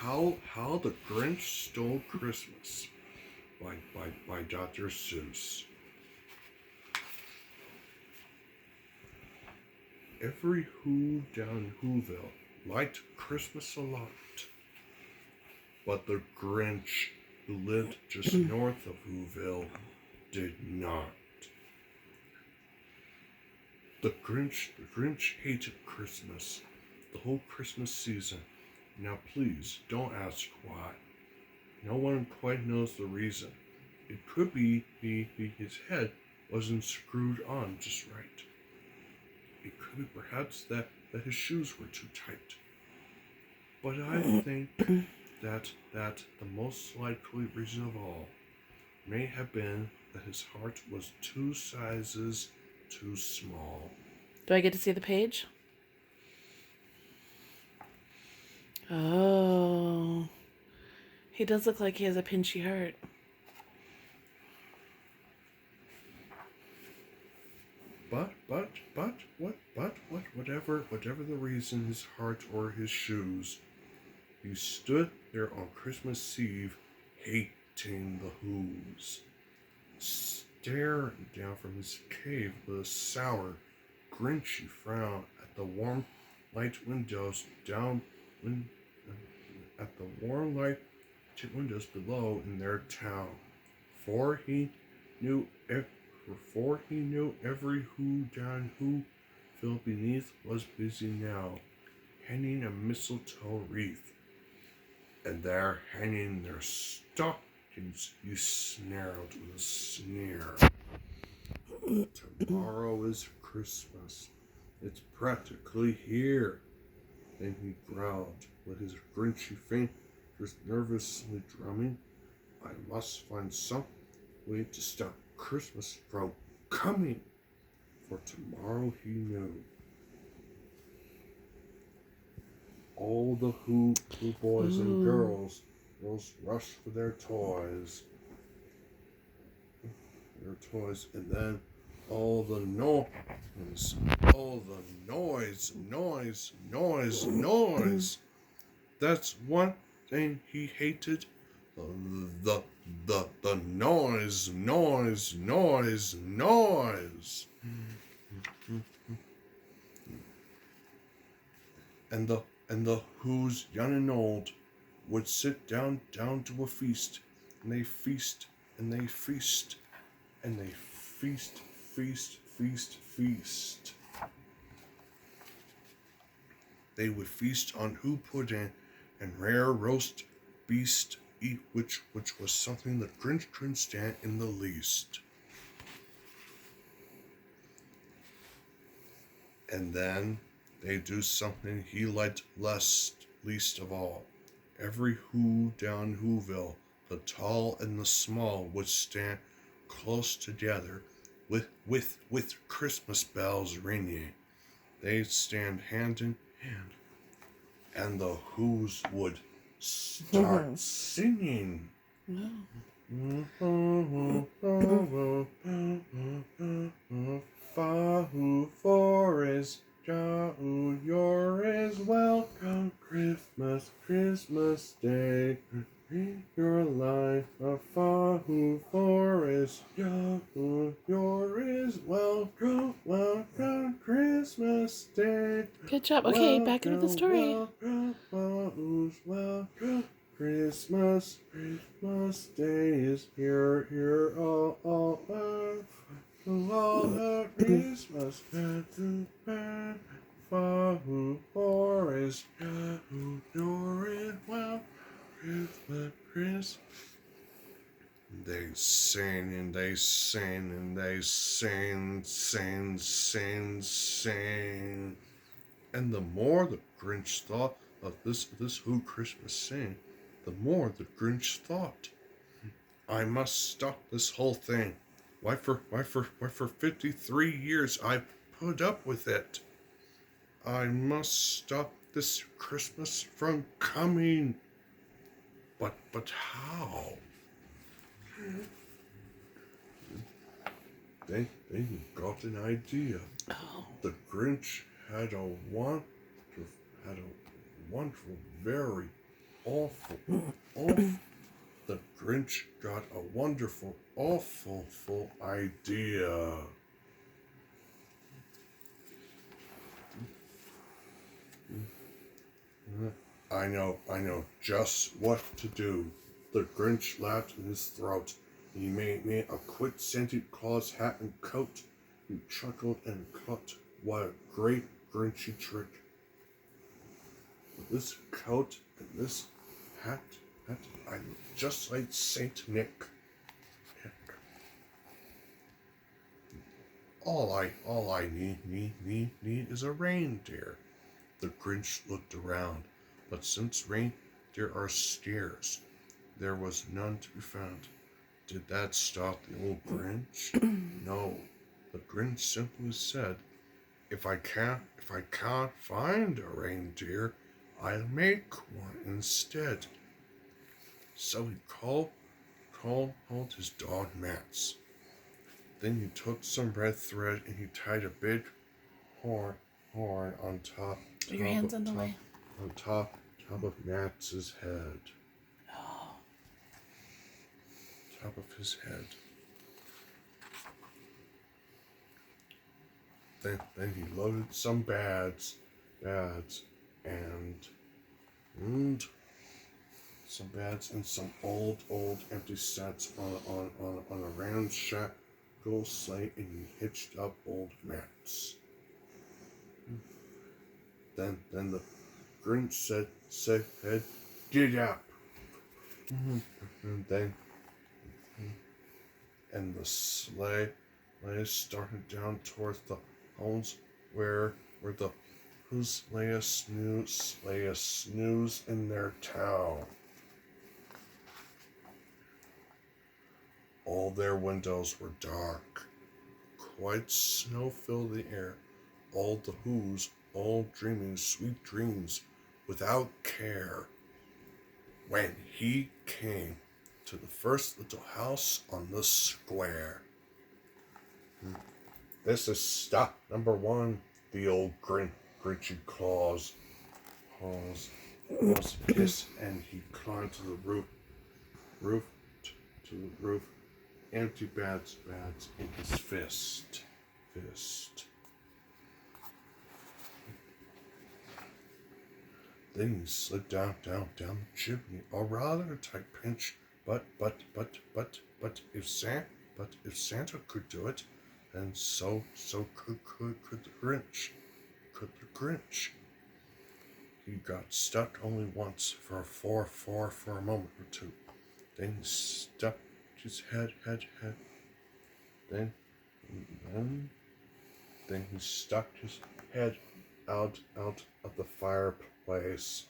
How the Grinch Stole Christmas by Dr. Seuss. Every Who down Whoville liked Christmas a lot, but the Grinch, who lived just north of Whoville, did not. The Grinch hated Christmas, the whole Christmas season. Now please, don't ask why. No one quite knows the reason. It could be his head wasn't screwed on just right. It could be perhaps that his shoes were too tight. But I think that the most likely reason of all may have been that his heart was 2 sizes too small. Do I get to see the page? Oh. He does look like he has a pinchy heart. Whatever the reason, his heart or his shoes, he stood there on Christmas Eve, hating the Who's, staring down from his cave with a sour, grinchy frown at the warm light windows below in their town. For he knew every Who down Whoville beneath was busy now, hanging a mistletoe wreath, and there hanging their stockings, he snarled with a sneer. Tomorrow is Christmas. It's practically here. Then he growled, with his grinchy fingers nervously drumming. I must find some way to stop Christmas from coming, for tomorrow he knew. All the Who boys and girls rushed for their toys, and then all the noise. That's one thing he hated. The noise. And the Who's, young and old, would sit down to a feast, and they feast. They would feast on Who pudding and rare roast beast, which was something the Grinch couldn't stand in the least. And then they do something he liked least of all. Every Who down Whoville, the tall and the small, would stand close together with Christmas bells ringing. They'd stand hand in hand, and the Who's would start singing. Fa-hoo forest, ja-oo, you're as welcome. Christmas Day, your life a fa-hoo forest, ja-oo, you're as welcome. Christmas Day. Good job. Okay, back into the story. Welcome. Christmas Day is here, all the Christmas fa-hoo forest, ja-oo, you're it well, Christmas. They sing and they sing and they sing. And the more the Grinch thought of this Who Christmas sing, the more the Grinch thought, I must stop this whole thing. Why for 53 years I've put up with it. I must stop this Christmas from coming. But how? They got an idea. Oh. The Grinch had a wonderful, very awful, awful. The Grinch got a wonderful, awful idea. I know just what to do. The Grinch laughed in his throat. He made me a quick Santa Claus hat and coat. He chuckled and clucked. What a great Grinchy trick. With this coat and this hat, I look just like Saint Nick. All I need is a reindeer. The Grinch looked around, but since reindeer are scarce, there was none to be found. Did that stop the old Grinch? No. The Grinch simply said, If I can't find a reindeer, I'll make one instead. So he called his dog Mats. Then he took some red thread and he tied a big horn on top. Put your hands on the way. On top of Mats's head. Oh. Top of his head. Then he loaded some bads and some bads and some old empty sets on a ramshackle sleigh, and he hitched up old Mats. Then the Grinch said, "Get up!" And the sleigh started down towards the homes where the whose lay a snooze in their town. All their windows were dark. Quite snow filled the air. All the who's all dreaming sweet dreams without care. When he came to the first little house on the square. This is stop number 1, the old Grinchy Claus hissed, and he climbed to the roof, empty bads in his fist. Then he slid down the chimney, a rather tight pinch, but if Santa could do it, then so could the Grinch. He got stuck only once for a moment or two. Then he stuck his head. Then he stuck his head out of the fireplace.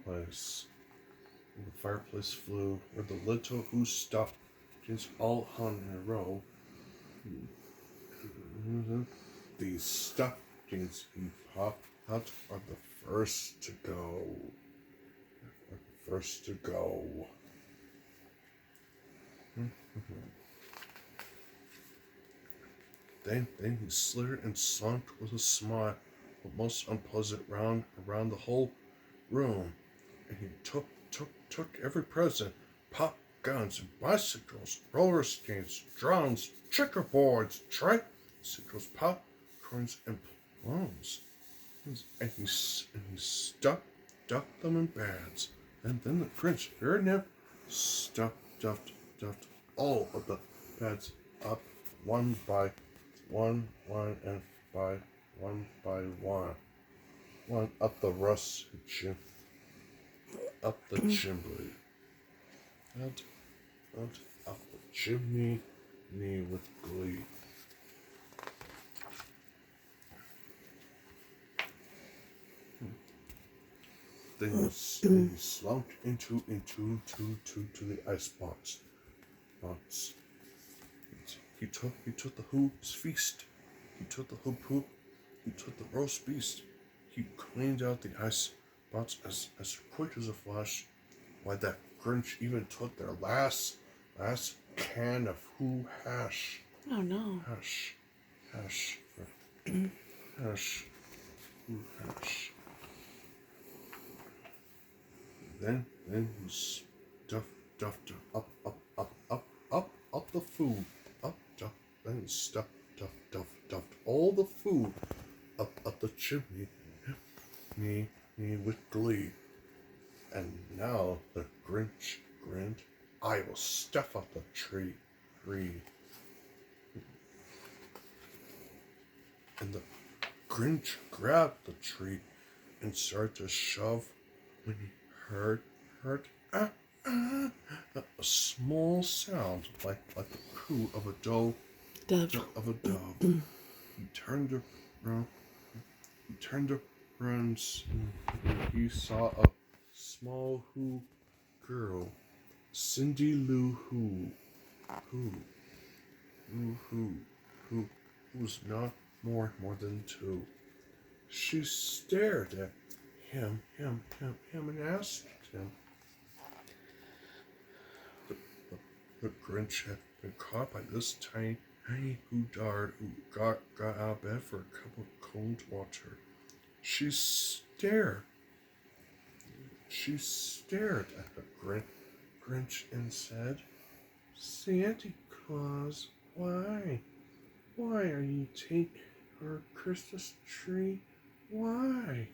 And the fireplace flew where the little who stockings all hung in a row. These stockings he popped out are the first to go. Then he slithered and slunk with a smile, a most unpleasant round around the whole room, and he took every present: pop guns and bicycles, roller skates, drums, checkerboards, tricycles, popcorns, and plums, and he stuffed them in bags. And then the Grinch very never stuffed all of the bags up one by one up the up the chimney, and up the chimney with glee. Then he slumped into the icebox. He took the who's feast. He took the hoop. He took the roast beast. He cleaned out the ice box as quick as a flash. Why, that Grinch even took their last can of who hash. Oh no. Hash. Who hash. Then he stuffed up the food, then he stuffed all the food up the chimney, me with glee. And now the Grinch grinned, I will stuff up the tree. And the Grinch grabbed the tree and started to shove when he heard a small sound like the coo of a dove. He turned around. And he saw a small girl, Cindy Lou who was not more than 2. She stared at him and asked him. The Grinch had been caught by this tiny dart who got out of bed for a cup of cold water. She stared at the Grinch and said, Santa Claus, why? Why are you taking our Christmas tree? Why?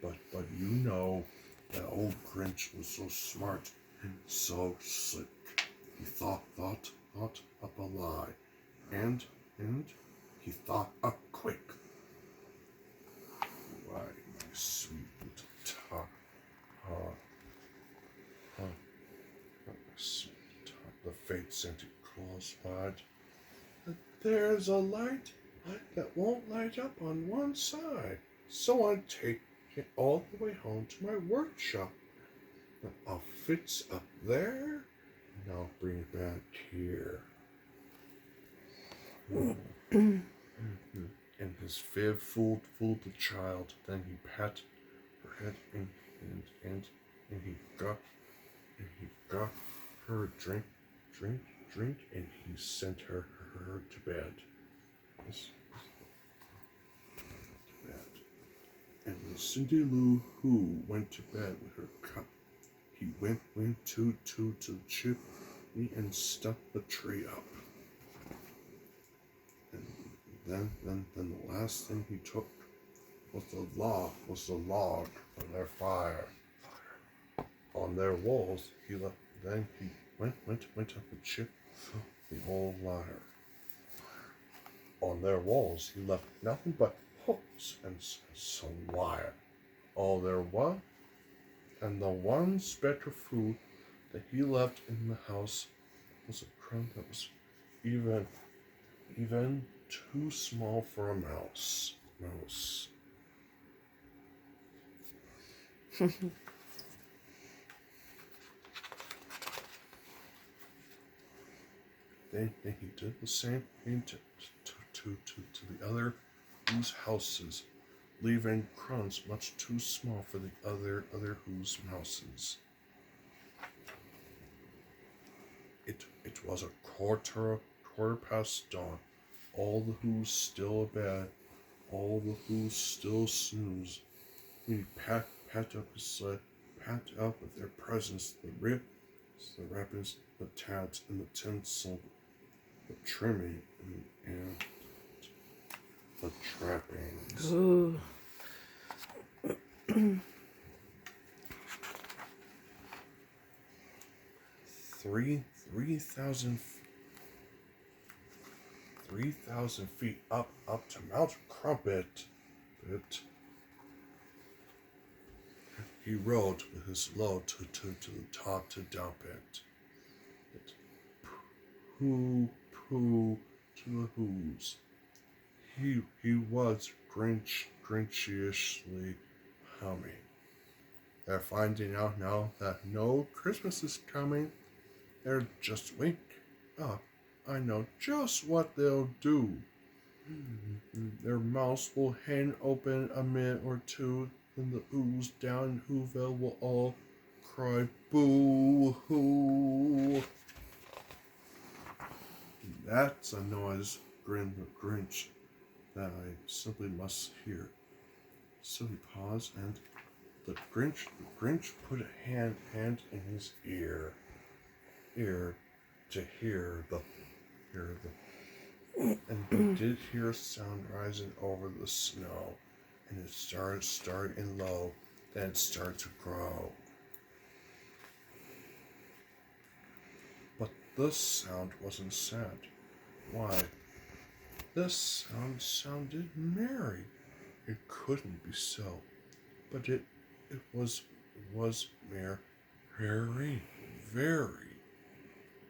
But you know that old Grinch was so smart and so slick. He thought up a lie, and he thought up quick. Why, my sweet little top, the fate Santa Claus lied. But there's a light that won't light up on one side, so I take it all the way home to my workshop. I'll fix up there, and I'll bring it back here. And his fib fooled the child. Then he pat her head and he got her a drink, and he sent her to bed. And when Cindy Lou Who went to bed with her cup, he went to the chimney and stuffed the tree up. And then the last thing he took was the log of their fire. On their walls he left. Then he went up and chipped the old liar. On their walls he left nothing but hooks and some wire. All there was, and the one speck of food that he left in the house was a crumb that was even too small for a mouse. Then he did the same thing to the other whose houses, leaving crumbs much too small for the other whose mouses. It was a quarter past dawn. All the who's still abed, all the who's still snooze. We packed up his sled, packed up with their presents, the ribbons, the wrappings, the tats, and the tinsel, the trimming, and the trappings. Ooh. 3,000 feet up to Mount Crumpet. He rode with his load to the top to dump it. Pooh to the whoos. He was grinchishly humming. They're finding out now that no Christmas is coming. They're just wink up. I know just what they'll do. Their mouths will hang open a minute or two, and the ooze down in Whoville will all cry boo-hoo. That's a noise, grinned the Grinch, that I simply must hear. So he paused, and the Grinch put a hand in his ear to hear the, and he did hear a sound rising over the snow, and it started in low, then it started to grow. But this sound wasn't sad. Why? This sound sounded merry. It couldn't be so, but it was very, very.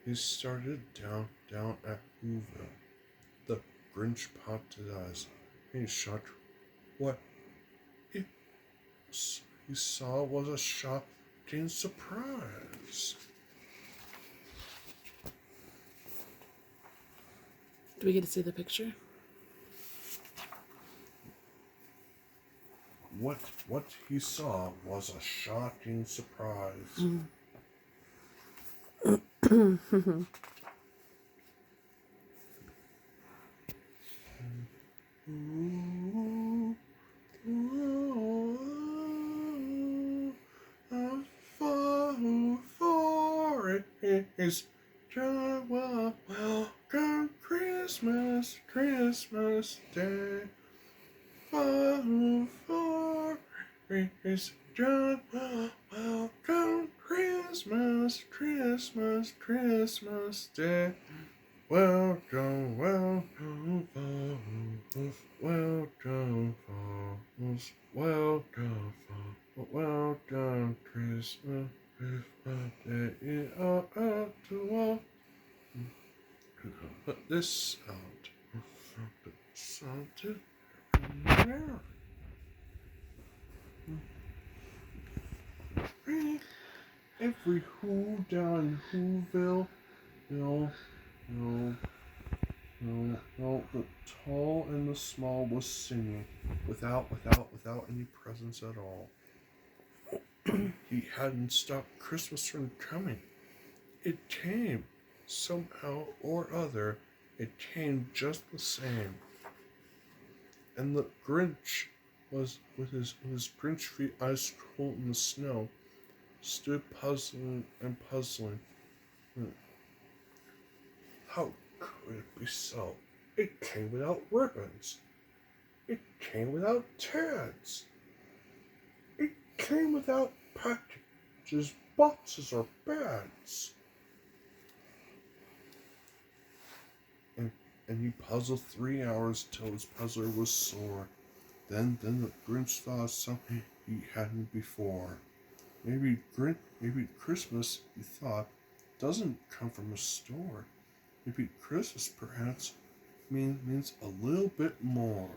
He started down at Whoville. The Grinch popped his eyes, and he shot. What it he saw was a shocking surprise. Do we get to see the picture? What he saw was a shocking surprise. Ooh, ooh, for it is just welcome Christmas, Christmas Day. For it is just welcome Christmas, Christmas, Christmas Day. Welcome, welcome, welcome, welcome, welcome, Christmas, Christmas Day to all. But this sounded merry. Every who down Whoville, no, the tall and the small was singing without any presents at all. He hadn't stopped Christmas from coming. It came somehow or other. It came just the same. And the Grinch was with his Grinch feet ice cold in the snow, stood puzzling. How could it be so? It came without ribbons. It came without tags. It came without packages, boxes, or bags. And he puzzled 3 hours till his puzzler was sore. Then the Grinch thought of something he hadn't before. Maybe Christmas, he thought, doesn't come from a store. Maybe Christmas perhaps means a little bit more.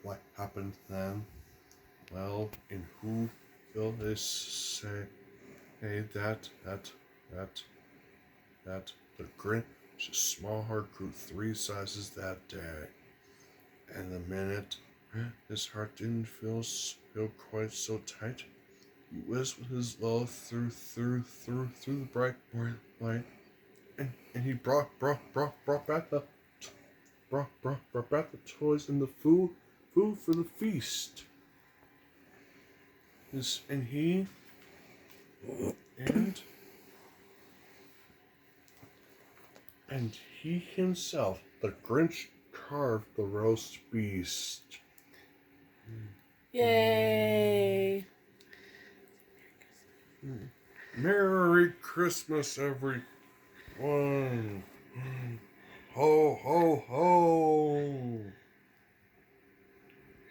What happened then? Well, in Whoville they say that the Grinch's small heart grew 3 sizes that day. And the minute his heart didn't feel quite so tight, he whizzed with his low through the bright light, and he brought back the toys and the food for the feast. And he himself, the Grinch, carved the roast beast. Yay! Merry Christmas, everyone! Ho, ho, ho!